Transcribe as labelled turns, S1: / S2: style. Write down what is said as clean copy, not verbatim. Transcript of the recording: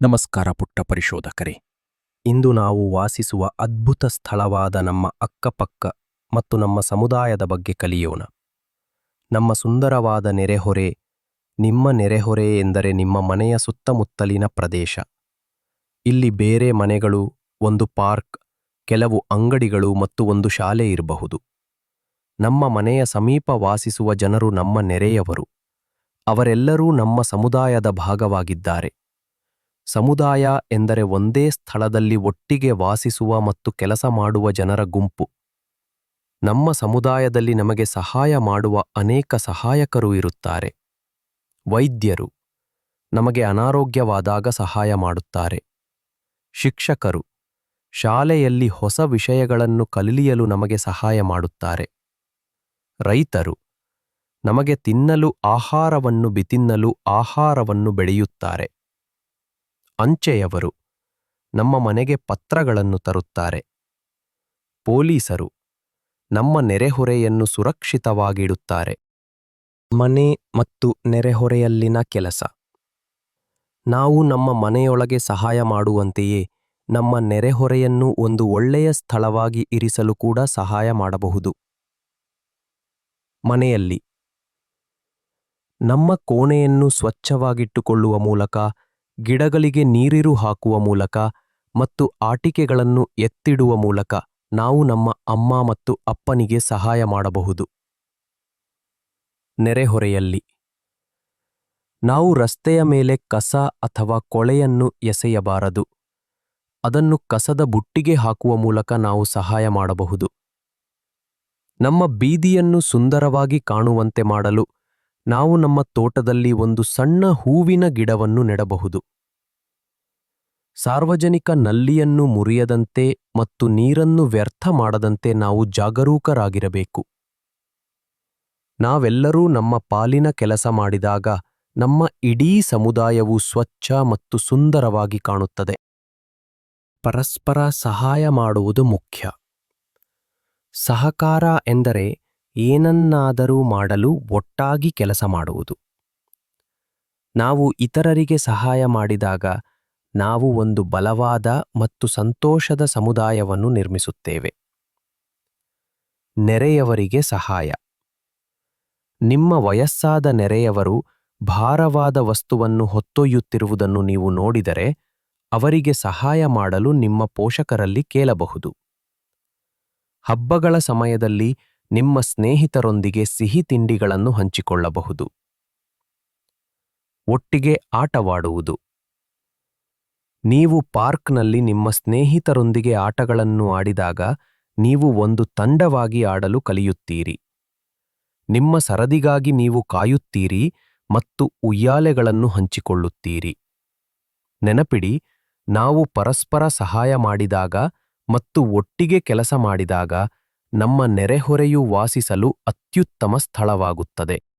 S1: ನಮಸ್ಕಾರ ಪುಟ್ಟ ಪರಿಶೋಧಕರೇ.
S2: ಇಂದು ನಾವು ವಾಸಿಸುವ ಅದ್ಭುತ ಸ್ಥಳವಾದ ನಮ್ಮ ಅಕ್ಕಪಕ್ಕ ಮತ್ತು ನಮ್ಮ ಸಮುದಾಯದ ಬಗ್ಗೆ ಕಲಿಯೋಣ. ನಮ್ಮ ಸುಂದರವಾದ ನೆರೆಹೊರೆ, ನಿಮ್ಮ ನೆರೆಹೊರೆ ಎಂದರೆ ನಿಮ್ಮ ಮನೆಯ ಸುತ್ತಮುತ್ತಲಿನ ಪ್ರದೇಶ. ಇಲ್ಲಿ ಬೇರೆ ಮನೆಗಳು, ಒಂದು ಪಾರ್ಕ್, ಕೆಲವು ಅಂಗಡಿಗಳು ಮತ್ತು ಒಂದು ಶಾಲೆ ಇರಬಹುದು. ನಮ್ಮ ಮನೆಯ ಸಮೀಪ ವಾಸಿಸುವ ಜನರು ನಮ್ಮ ನೆರೆಯವರು. ಅವರೆಲ್ಲರೂ ನಮ್ಮ ಸಮುದಾಯದ ಭಾಗವಾಗಿದ್ದಾರೆ. ಸಮುದಾಯ ಎಂದರೆ ಒಂದೇ ಸ್ಥಳದಲ್ಲಿ ಒಟ್ಟಿಗೆ ವಾಸಿಸುವ ಮತ್ತು ಕೆಲಸ ಮಾಡುವ ಜನರ ಗುಂಪು. ನಮ್ಮ ಸಮುದಾಯದಲ್ಲಿ ನಮಗೆ ಸಹಾಯ ಮಾಡುವ ಅನೇಕ ಸಹಾಯಕರು ಇರುತ್ತಾರೆ. ವೈದ್ಯರು ನಮಗೆ ಅನಾರೋಗ್ಯವಾದಾಗ ಸಹಾಯ ಮಾಡುತ್ತಾರೆ. ಶಿಕ್ಷಕರು ಶಾಲೆಯಲ್ಲಿ ಹೊಸ ವಿಷಯಗಳನ್ನು ಕಲಿಯಲು ನಮಗೆ ಸಹಾಯ ಮಾಡುತ್ತಾರೆ. ರೈತರು ನಮಗೆ ತಿನ್ನಲು ಆಹಾರವನ್ನು ಬೆಳೆಯುತ್ತಾರೆ. ಅಂಚೆಯವರು ನಮ್ಮ ಮನೆಗೆ ಪತ್ರಗಳನ್ನು ತರುತ್ತಾರೆ. ಪೊಲೀಸರು ನಮ್ಮ ನೆರೆಹೊರೆಯನ್ನು ಸುರಕ್ಷಿತವಾಗಿಡುತ್ತಾರೆ. ಮನೆ ಮತ್ತು ನೆರೆಹೊರೆಯಲ್ಲಿನ ಕೆಲಸ. ನಾವು ನಮ್ಮ ಮನೆಯೊಳಗೆ ಸಹಾಯ ಮಾಡುವಂತೆಯೇ ನಮ್ಮ ನೆರೆಹೊರೆಯನ್ನು ಒಂದು ಒಳ್ಳೆಯ ಸ್ಥಳವಾಗಿ ಇರಿಸಲು ಕೂಡ ಸಹಾಯ ಮಾಡಬಹುದು. ಮನೆಯಲ್ಲಿ ನಮ್ಮ ಕೋಣೆಯನ್ನು ಸ್ವಚ್ಛವಾಗಿಟ್ಟುಕೊಳ್ಳುವ ಮೂಲಕ, ಗಿಡಗಳಿಗೆ ನೀರು ಹಾಕುವ ಮೂಲಕ ಮತ್ತು ಆಟಿಕೆಗಳನ್ನು ಎತ್ತಿಡುವ ಮೂಲಕ ನಾವು ನಮ್ಮ ಅಮ್ಮ ಮತ್ತು ಅಪ್ಪನಿಗೆ ಸಹಾಯ ಮಾಡಬಹುದು. ನೆರೆಹೊರೆಯಲ್ಲಿ ನಾವು ರಸ್ತೆಯ ಮೇಲೆ ಕಸ ಅಥವಾ ಕೊಳೆಯನ್ನು ಎಸೆಯಬಾರದು. ಅದನ್ನು ಕಸದ ಬುಟ್ಟಿಗೆ ಹಾಕುವ ಮೂಲಕ ನಾವು ಸಹಾಯ ಮಾಡಬಹುದು. ನಮ್ಮ ಬೀದಿಯನ್ನು ಸುಂದರವಾಗಿ ಕಾಣುವಂತೆ ಮಾಡಲು ನಾವು ನಮ್ಮ ತೋಟದಲ್ಲಿ ಒಂದು ಸಣ್ಣ ಹೂವಿನ ಗಿಡವನ್ನು ನೆಡಬಹುದು. ಸಾರ್ವಜನಿಕ ನಲ್ಲಿಯನ್ನು ಮುರಿಯದಂತೆ ಮತ್ತು ನೀರನ್ನು ವ್ಯರ್ಥ ಮಾಡದಂತೆ ನಾವು ಜಾಗರೂಕರಾಗಿರಬೇಕು. ನಾವೆಲ್ಲರೂ ನಮ್ಮ ಪಾಲಿನ ಕೆಲಸ ಮಾಡಿದಾಗ ನಮ್ಮ ಇಡೀ ಸಮುದಾಯವು ಸ್ವಚ್ಛ ಮತ್ತು ಸುಂದರವಾಗಿ ಕಾಣುತ್ತದೆ. ಪರಸ್ಪರ ಸಹಾಯ ಮಾಡುವುದು ಮುಖ್ಯ. ಸಹಕಾರ ಎಂದರೆ ಏನನ್ನಾದರೂ ಮಾಡಲು ಒಟ್ಟಾಗಿ ಕೆಲಸ ಮಾಡುವುದು. ನಾವು ಇತರರಿಗೆ ಸಹಾಯ ಮಾಡಿದಾಗ ನಾವು ಒಂದು ಬಲವಾದ ಮತ್ತು ಸಂತೋಷದ ಸಮುದಾಯವನ್ನು ನಿರ್ಮಿಸುತ್ತೇವೆ. ನೆರೆಯವರಿಗೆ ಸಹಾಯ. ನಿಮ್ಮ ವಯಸ್ಸಾದ ನೆರೆಯವರು ಭಾರವಾದ ವಸ್ತುವನ್ನು ಹೊತ್ತೊಯ್ಯುತ್ತಿರುವುದನ್ನು ನೀವು ನೋಡಿದರೆ ಅವರಿಗೆ ಸಹಾಯ ಮಾಡಲು ನಿಮ್ಮ ಪೋಷಕರಲ್ಲಿ ಕೇಳಬಹುದು. ಹಬ್ಬಗಳ ಸಮಯದಲ್ಲಿ ನಿಮ್ಮ ಸ್ನೇಹಿತರೊಂದಿಗೆ ಸಿಹಿ ತಿಂಡಿಗಳನ್ನು ಹಂಚಿಕೊಳ್ಳಬಹುದು. ಒಟ್ಟಿಗೆ ಆಟವಾಡುವುದು. ನೀವು ಪಾರ್ಕ್ನಲ್ಲಿ ನಿಮ್ಮ ಸ್ನೇಹಿತರೊಂದಿಗೆ ಆಟಗಳನ್ನು ಆಡಿದಾಗ ನೀವು ಒಂದು ತಂಡವಾಗಿ ಆಡಲು ಕಲಿಯುತ್ತೀರಿ. ನಿಮ್ಮ ಸರದಿಗಾಗಿ ನೀವು ಕಾಯುತ್ತೀರಿ ಮತ್ತು ಉಯ್ಯಾಲೆಗಳನ್ನು ಹಂಚಿಕೊಳ್ಳುತ್ತೀರಿ. ನೆನಪಿಡಿ, ನಾವು ಪರಸ್ಪರ ಸಹಾಯ ಮಾಡಿದಾಗ ಮತ್ತು ಒಟ್ಟಿಗೆ ಕೆಲಸ ಮಾಡಿದಾಗ ನಮ್ಮ ನೆರೆಹೊರೆಯು ವಾಸಿಸಲು ಅತ್ಯುತ್ತಮ ಸ್ಥಳವಾಗುತ್ತದೆ.